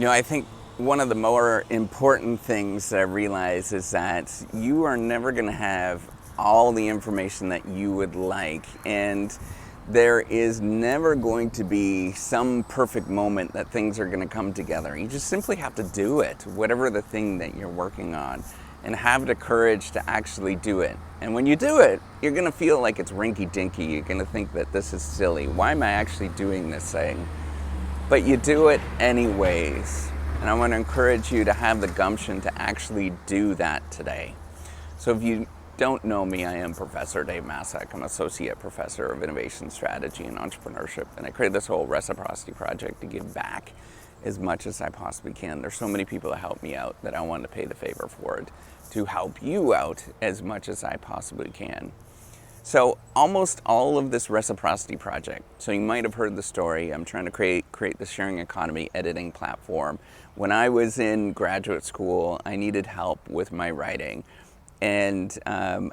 I think one of the more important things that I realize is that you are never going to have all the information that you would like, and there is never going to be some perfect moment that things are going to come together. You just simply have to do it, whatever the thing that you're working on, and have the courage to actually do it. And when you do it, you're going to feel like it's rinky-dinky. You're going to think that this is silly. Why am I actually doing this thing? But you do it anyways. And I want to encourage you to have the gumption to actually do that today. So if you don't know me, I am Professor Dave Masek. I'm Associate Professor of Innovation Strategy and Entrepreneurship. And I created this whole Reciprocity Project to give back as much as I possibly can. There's so many people that help me out that I want to pay the favor forward to help you out as much as I possibly can. So almost all of this Reciprocity Project, so you might have heard the story, I'm trying to create the sharing economy editing platform. When I was in graduate school, I needed help with my writing, and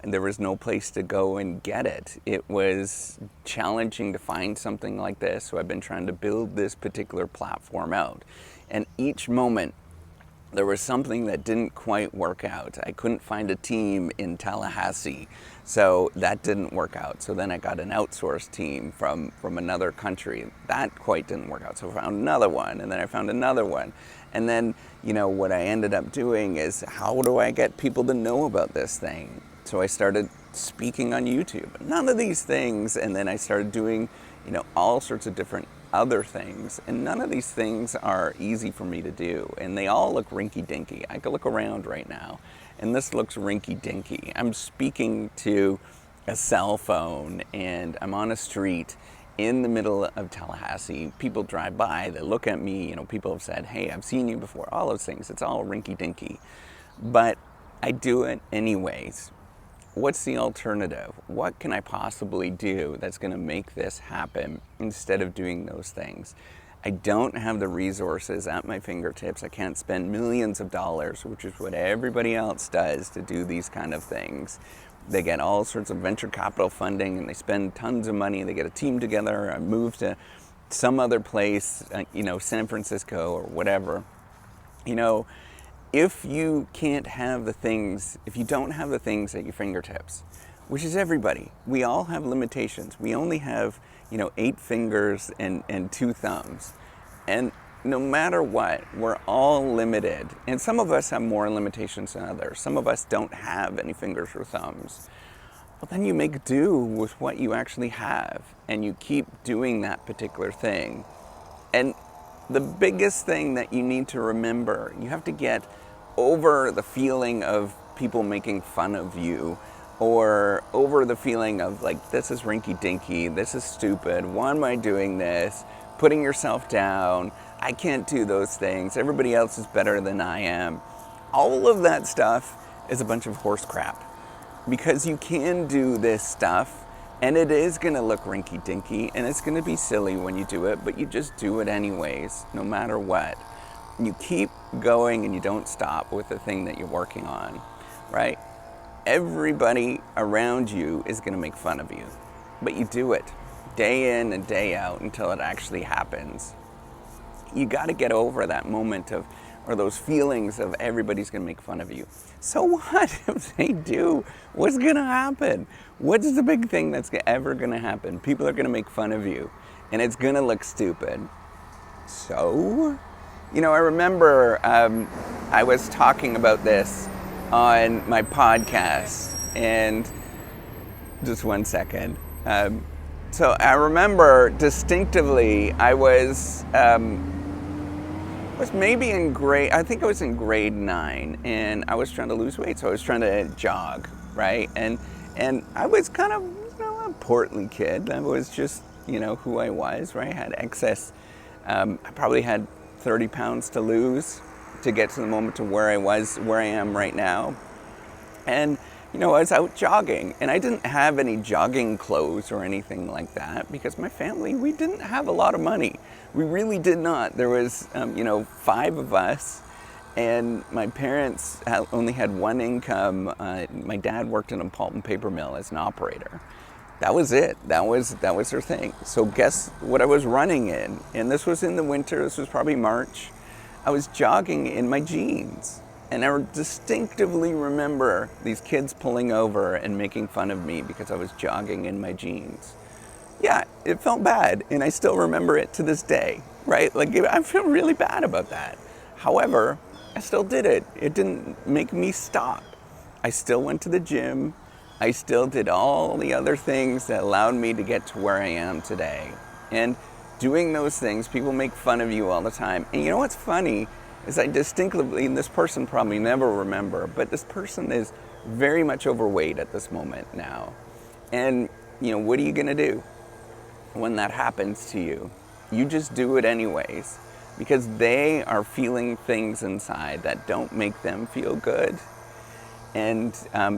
there was no place to go and get it. It was challenging to find something like this, so I've been trying to build this particular platform out. And each moment, there was something that didn't quite work out. I couldn't find a team in Tallahassee, so that didn't work out. So then I got an outsourced team from another country. That quite didn't work out. So I found another one, and then I found another one. And then, what I ended up doing is, how do I get people to know about this thing? So I started speaking on YouTube. None of these things, and then I started doing, all sorts of different other things, and none of these things are easy for me to do, and they all look rinky-dinky. I could look around right now, and this looks rinky-dinky. I'm speaking to a cell phone, and I'm on a street in the middle of Tallahassee. People drive by, they look at me, people have said, hey, I've seen you before, all those things. It's all rinky-dinky, but I do it anyways. What's the alternative? What can I possibly do that's going to make this happen instead of doing those things? I don't have the resources at my fingertips. I can't spend millions of dollars, which is what everybody else does to do these kind of things. They get all sorts of venture capital funding and they spend tons of money. They get a team together and move to some other place, San Francisco or whatever. If you can't have the things, if you don't have the things at your fingertips, which is everybody, we all have limitations. We only have, 8 fingers and 2 thumbs. And no matter what, we're all limited. And some of us have more limitations than others. Some of us don't have any fingers or thumbs. Well, then you make do with what you actually have, and you keep doing that particular thing. And the biggest thing that you need to remember, you have to get over the feeling of people making fun of you, or over the feeling of like, this is rinky-dinky, this is stupid, why am I doing this, putting yourself down, I can't do those things, everybody else is better than I am. All of that stuff is a bunch of horse crap, because you can do this stuff and it is going to look rinky-dinky and it's going to be silly when you do it, but you just do it anyways, no matter what. You keep going and you don't stop with the thing that you're working on, right? Everybody around you is going to make fun of you, but you do it day in and day out until it actually happens. You got to get over that moment of, or those feelings of everybody's going to make fun of you. So what if they do? What's going to happen? What's the big thing that's ever going to happen? People are going to make fun of you and it's going to look stupid. So, I remember I was talking about this on my podcast, and just one second. So I remember distinctively I was maybe in I think I was in grade 9, and I was trying to lose weight, so I was trying to jog, right? And I was kind of a portly kid. I was just who I was, right? I had excess. I probably had 30 pounds to lose to get to the moment to where I am right now. And, I was out jogging, and I didn't have any jogging clothes or anything like that because my family, we didn't have a lot of money. We really did not. There was, 5 of us, and my parents only had one income. My dad worked in a pulp and paper mill as an operator. That was it. That was their thing. So guess what I was running in? And this was in the winter. This was probably March. I was jogging in my jeans. And I distinctively remember these kids pulling over and making fun of me because I was jogging in my jeans. Yeah, it felt bad, and I still remember it to this day, right? Like, I feel really bad about that. However, I still did it. It didn't make me stop. I still went to the gym. I still did all the other things that allowed me to get to where I am today. And doing those things, people make fun of you all the time. And you know what's funny is I distinctly, and this person probably never remember, but this person is very much overweight at this moment now. And, what are you going to do when that happens to you? You just do it anyways, because they are feeling things inside that don't make them feel good. And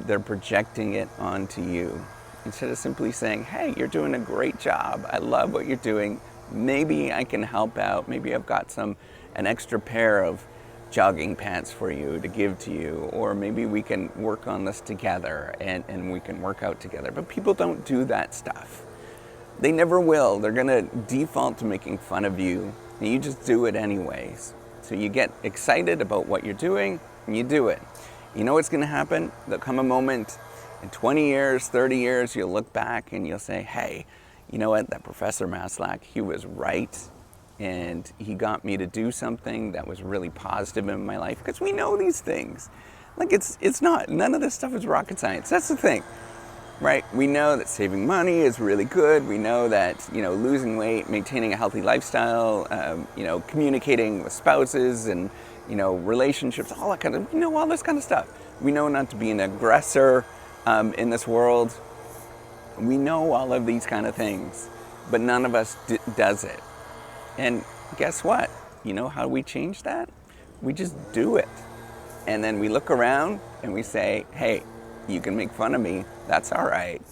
they're projecting it onto you. Instead of simply saying, hey, you're doing a great job. I love what you're doing. Maybe I can help out. Maybe I've got an extra pair of jogging pants for you to give to you. Or maybe we can work on this together and we can work out together. But people don't do that stuff. They never will. They're going to default to making fun of you. And you just do it anyways. So you get excited about what you're doing and you do it. You know what's going to happen? There'll come a moment in 20 years, 30 years, you'll look back and you'll say, hey, you know what, that Professor Maslach, he was right. And he got me to do something that was really positive in my life. Because we know these things. Like, it's not, none of this stuff is rocket science. That's the thing, right? We know that saving money is really good. We know that, losing weight, maintaining a healthy lifestyle, communicating with spouses and, relationships, all that kind of, all this kind of stuff. We know not to be an aggressor in this world. We know all of these kind of things, but none of us does it. And guess what? You know how we change that? We just do it. And then we look around and we say, hey, you can make fun of me. That's all right.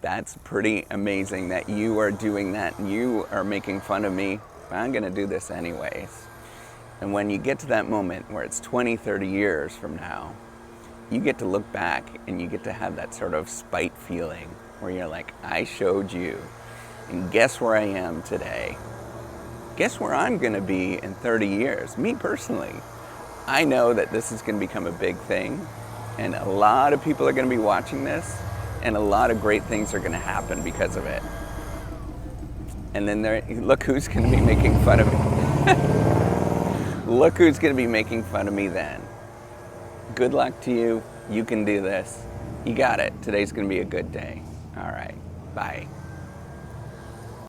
That's pretty amazing that you are doing that and you are making fun of me. I'm going to do this anyways. And when you get to that moment where it's 20, 30 years from now, you get to look back and you get to have that sort of spite feeling where you're like, I showed you. And guess where I am today? Guess where I'm going to be in 30 years? Me personally. I know that this is going to become a big thing. And a lot of people are going to be watching this. And a lot of great things are going to happen because of it. And then look who's going to be making fun of me. Look who's going to be making fun of me then. Good luck to you. You can do this. You got it. Today's going to be a good day. All right. Bye.